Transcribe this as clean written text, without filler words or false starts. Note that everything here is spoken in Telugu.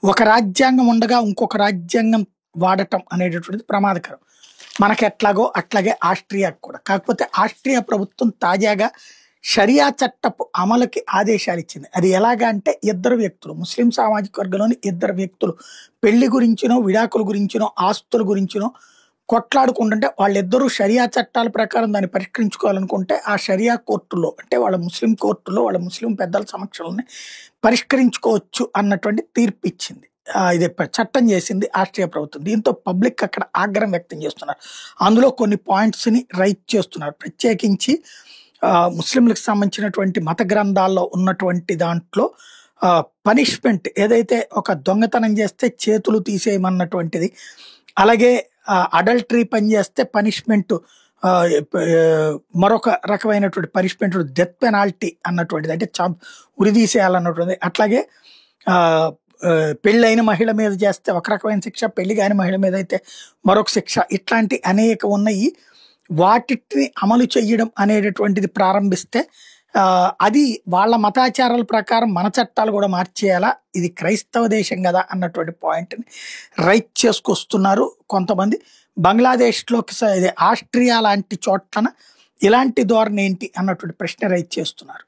ఒక రాజ్యాంగం ఉండగా ఇంకొక రాజ్యాంగం వాడటం అనేటటువంటిది ప్రమాదకరం. మనకెట్లాగో అట్లాగే ఆస్ట్రియాకు కూడా. కాకపోతే ఆస్ట్రియా ప్రభుత్వం తాజాగా షరియా చట్టపు అమలుకి ఆదేశాలిచ్చింది. అది ఎలాగా అంటే ఇద్దరు వ్యక్తులు, ముస్లిం సామాజిక వర్గంలోని ఇద్దరు వ్యక్తులు పెళ్లి గురించినో, విడాకుల గురించినో, ఆస్తుల గురించినో కొట్లాడుకుంటుంటే వాళ్ళిద్దరూ షరియా చట్టాల ప్రకారం దాన్ని పరిష్కరించుకోవాలనుకుంటే ఆ షరియా కోర్టులో అంటే వాళ్ళ ముస్లిం కోర్టులో వాళ్ళ ముస్లిం పెద్దల సమక్షంలోనే పరిష్కరించుకోవచ్చు అన్నటువంటి తీర్పు ఇచ్చింది. ఇది చట్టం చేసింది ఆస్ట్రియా ప్రభుత్వం. దీంతో పబ్లిక్ అక్కడ ఆగ్రహం వ్యక్తం చేస్తున్నారు. అందులో కొన్ని పాయింట్స్ ని రైట్ చేస్తున్నారు. ప్రత్యేకించి ముస్లింలకు సంబంధించినటువంటి మత గ్రంథాల్లో ఉన్నటువంటి దాంట్లో పనిష్మెంట్ ఏదైతే ఒక దొంగతనం చేస్తే చేతులు తీసేయమన్నటువంటిది, అలాగే అడల్టరీ పని చేస్తే పనిష్మెంట్ మరొక రకమైనటువంటి పనిష్మెంట్ డెత్ పెనాల్టీ అన్నటువంటిది, అంటే ఉరి తీసేయాలన్నటువంటిది. అట్లాగే పెళ్ళైన మహిళ మీద చేస్తే ఒక రకమైన శిక్ష, పెళ్లి కాని మహిళ మీద అయితే మరొక శిక్ష, ఇట్లాంటి అనేక ఉన్నాయి. వాటిని అమలు చేయడం అనేటటువంటిది ప్రారంభిస్తే అది వాళ్ళ మతాచారాల ప్రకారం మన చట్టాలు కూడా మార్చేయాలా, ఇది క్రైస్తవ దేశం కదా అన్నటువంటి పాయింట్ని రైట్ చేసుకొస్తున్నారు కొంతమంది. బంగ్లాదేశ్లోకి ఆస్ట్రియా లాంటి చోట్లన ఇలాంటి ధోరణి ఏంటి అన్నటువంటి ప్రశ్న రైట్ చేస్తున్నారు.